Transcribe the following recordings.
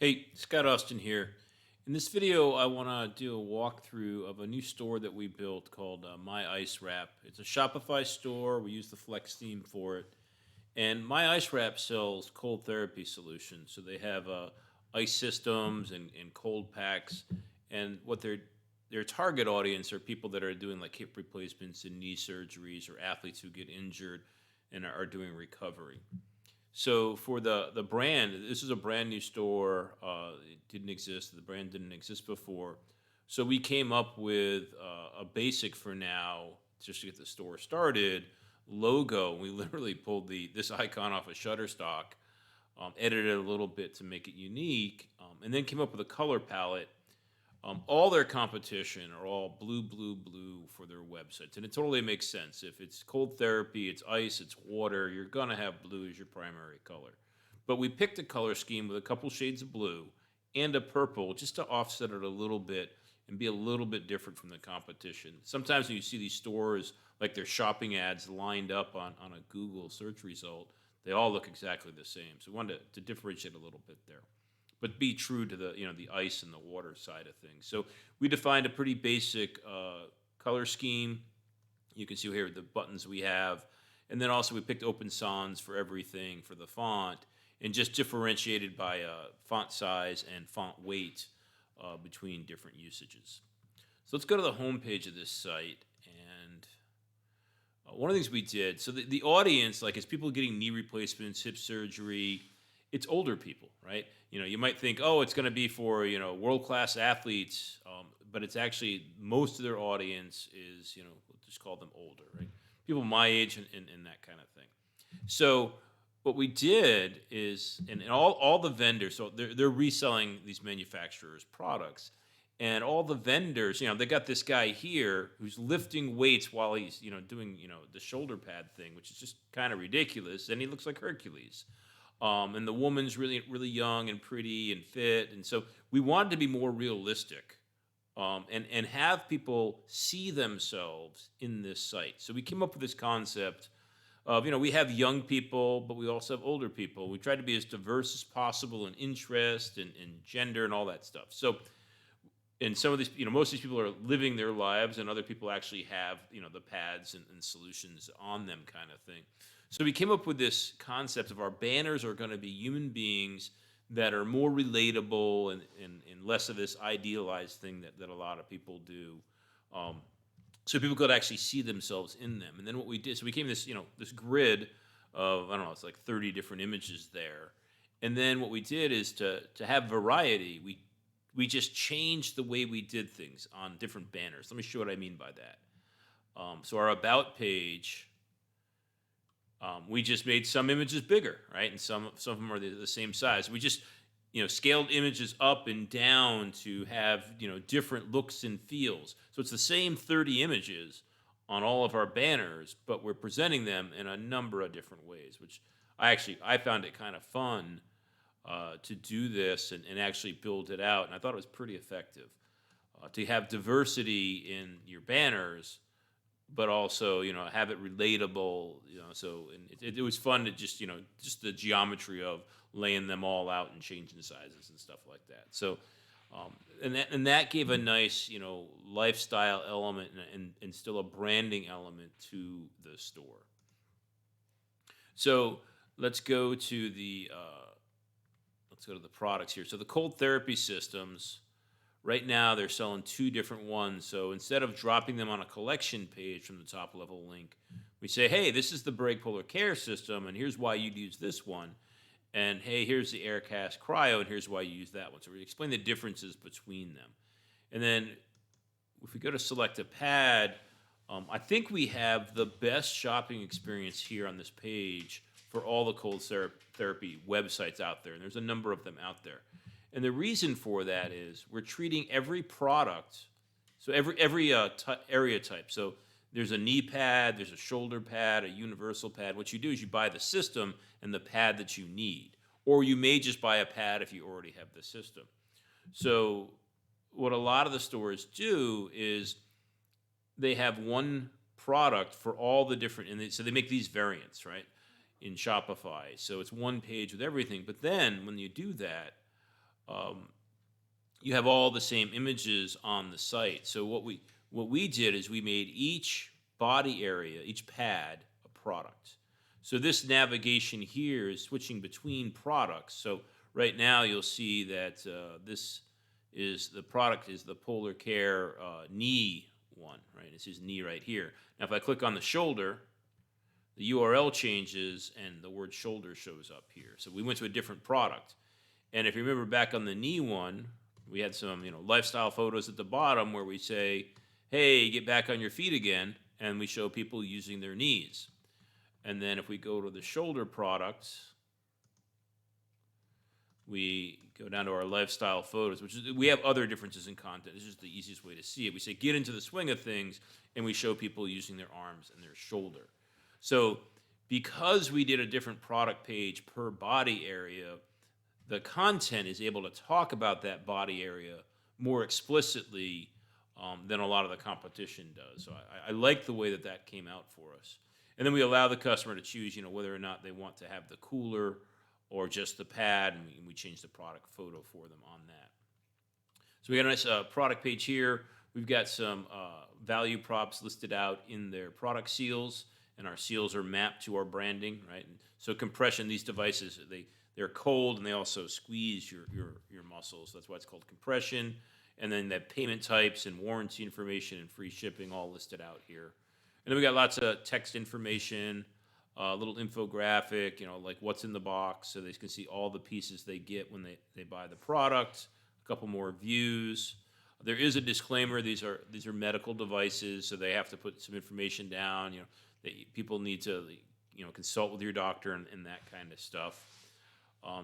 Hey, Scott Austin here. In this video, I want to do a walkthrough of a new store that we built called My Ice Wrap. It's a Shopify store. We use the Flex theme for it. And My Ice Wrap sells cold therapy solutions. So they have ice systems and cold packs. And what their target audience are people that are doing like hip replacements and knee surgeries or athletes who get injured and are doing recovery. So for the brand, this is a brand new store. It didn't exist. The brand didn't exist before. So we came up with a basic for now, just to get the store started. Logo. We literally pulled the this icon off of Shutterstock, edited it a little bit to make it unique, and then came up with a color palette. All their competition are all blue, blue, blue for their websites, and it totally makes sense. If it's cold therapy, it's ice, it's water, you're gonna have blue as your primary color. But we picked a color scheme with a couple shades of blue and a purple just to offset it a little bit and be a little bit different from the competition. Sometimes when you see these stores, like their shopping ads lined up on a Google search result, they all look exactly the same. So we wanted to differentiate a little bit there, but be true to the ice and the water side of things. So we defined a pretty basic color scheme. You can see here the buttons we have, and then also we picked open sans for everything for the font, and just differentiated by font size and font weight between different usages. So let's go to the home page of this site. And one of the things we did, so the audience, like, is people getting knee replacements, hip surgery. It's older people, right? You might think, oh, it's going to be for world class athletes, but it's actually most of their audience is we'll just call them older, right? People my age and that kind of thing. So what we did is, and all the vendors, so they're reselling these manufacturers' products, and all the vendors, they got this guy here who's lifting weights while he's doing the shoulder pad thing, which is just kind of ridiculous, and he looks like Hercules. And the woman's really really young and pretty and fit, and so we wanted to be more realistic, and have people see themselves in this site. So we came up with this concept of we have young people, but we also have older people. We tried to be as diverse as possible in interest and gender and all that stuff. So, and some of these, most of these people are living their lives, and other people actually have, the pads and solutions on them, kind of thing. So we came up with this concept of our banners are going to be human beings that are more relatable and less of this idealized thing that a lot of people do. Um, so people could actually see themselves in them. And then what we did, so we came this, this grid of, I don't know, it's like 30 different images there. And then what we did is to have variety. We just changed the way we did things on different banners. Let me show what I mean by that. So our about page, we just made some images bigger, right, and some of them are the same size. We just scaled images up and down to have different looks and feels. So it's the same 30 images on all of our banners, but we're presenting them in a number of different ways, which I found it kind of fun to do this and actually build it out, and I thought it was pretty effective to have diversity in your banners, but also have it relatable. So and it was fun to just the geometry of laying them all out and changing sizes and stuff like that. So and that gave a nice lifestyle element and still a branding element to the store. So let's go to the products here. So the cold therapy systems, right now they're selling two different ones. So instead of dropping them on a collection page from the top level link, we say, hey, this is the Brake Polar Care system, and here's why you'd use this one. And hey, here's the Aircast Cryo, and here's why you use that one. So we explain the differences between them. And then if we go to select a pad, I think we have the best shopping experience here on this page for all the cold therapy websites out there. And there's a number of them out there. And the reason for that is we're treating every product, so every area type. So there's a knee pad, there's a shoulder pad, a universal pad. What you do is you buy the system and the pad that you need, or you may just buy a pad if you already have the system. So what a lot of the stores do is they have one product for all the different, so they make these variants, right, in Shopify. So it's one page with everything. But then when you do that, um, you have all the same images on the site. So what we did is we made each body area, each pad, a product. So this navigation here is switching between products. So right now you'll see that this is the product is the Polar Care knee one, right? It says knee right here. Now if I click on the shoulder, the URL changes and the word shoulder shows up here. So we went to a different product. And if you remember back on the knee one, we had some, lifestyle photos at the bottom where we say, "Hey, get back on your feet again," and we show people using their knees. And then if we go to the shoulder products, we go down to our lifestyle photos, which is we have other differences in content. This is the easiest way to see it. We say get into the swing of things, and we show people using their arms and their shoulder. So because we did a different product page per body area, the content is able to talk about that body area more explicitly than a lot of the competition does. So I like the way that that came out for us. And then we allow the customer to choose, whether or not they want to have the cooler or just the pad, and we change the product photo for them on that. So we got a nice product page here. We've got some value props listed out in their product seals, and our seals are mapped to our branding, right? And so compression, these devices, they're cold and they also squeeze your muscles. That's why it's called compression. And then that payment types and warranty information and free shipping all listed out here. And then we got lots of text information, a little infographic, like what's in the box, so they can see all the pieces they get when they buy the product. A couple more views. There is a disclaimer. These are medical devices, so they have to put some information down. People need to consult with your doctor and that kind of stuff.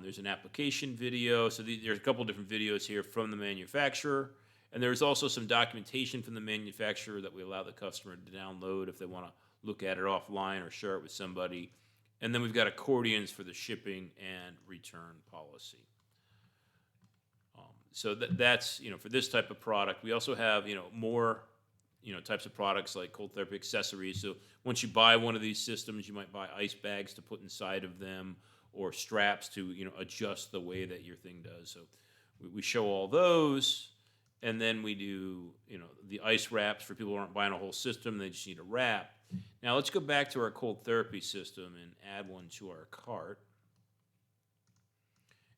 There's an application video. So there's a couple different videos here from the manufacturer. And there's also some documentation from the manufacturer that we allow the customer to download if they want to look at it offline or share it with somebody. And then we've got accordions for the shipping and return policy. So that's, for this type of product. We also have, more, types of products like cold therapy accessories. So once you buy one of these systems, you might buy ice bags to put inside of them or straps to, adjust the way that your thing does. So we show all those. And then we do, the ice wraps for people who aren't buying a whole system. They just need a wrap. Now let's go back to our cold therapy system and add one to our cart.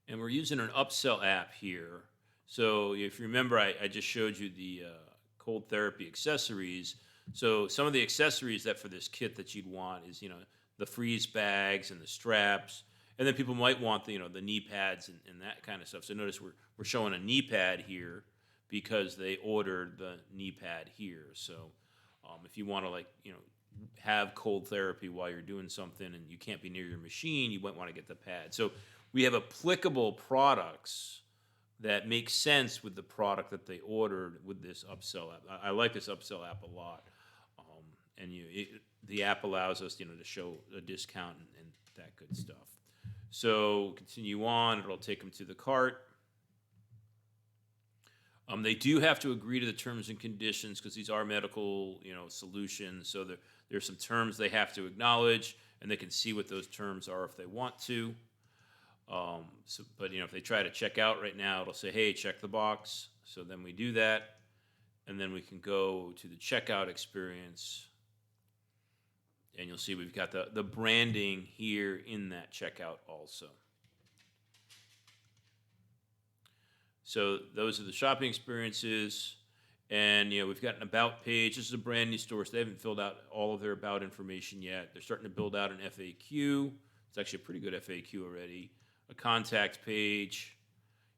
And we're using an upsell app here. So if you remember, I just showed you the cold therapy accessories. So some of the accessories that for this kit that you'd want is, the freeze bags and the straps. And then people might want the, the knee pads and that kind of stuff. So notice we're showing a knee pad here because they ordered the knee pad here. So if you want to have cold therapy while you're doing something and you can't be near your machine, you might want to get the pad. So we have applicable products that make sense with the product that they ordered with this upsell app. I like this upsell app a lot. And the app allows us, to show a discount and that good stuff. So continue on. It'll take them to the cart. They do have to agree to the terms and conditions because these are medical, solutions. So there's some terms they have to acknowledge, and they can see what those terms are if they want to. But if they try to check out right now, it'll say, "Hey, check the box." So then we do that, and then we can go to the checkout experience, and you'll see we've got the branding here in that checkout also. So those are the shopping experiences. And, we've got an about page. This is a brand new store, so they haven't filled out all of their about information yet. They're starting to build out an FAQ. It's actually a pretty good FAQ already. A contact page.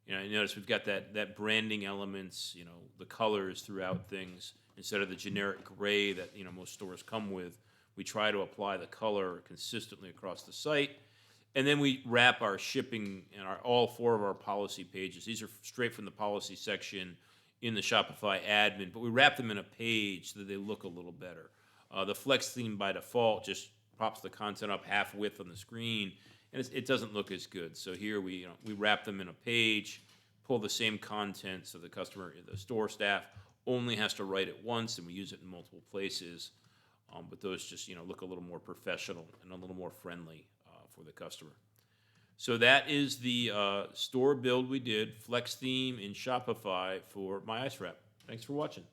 You notice we've got that branding elements, the colors throughout things. Instead of the generic gray that, most stores come with, we try to apply the color consistently across the site. And then we wrap our shipping and all four of our policy pages. These are straight from the policy section in the Shopify admin, but we wrap them in a page so that they look a little better. The Flex theme by default just pops the content up half width on the screen, and it doesn't look as good. So here we wrap them in a page, pull the same content so the store staff only has to write it once, and we use it in multiple places. But those just look a little more professional and a little more friendly for the customer. So that is the store build we did, Flex Theme in Shopify for My Ice Wrap. Thanks for watching.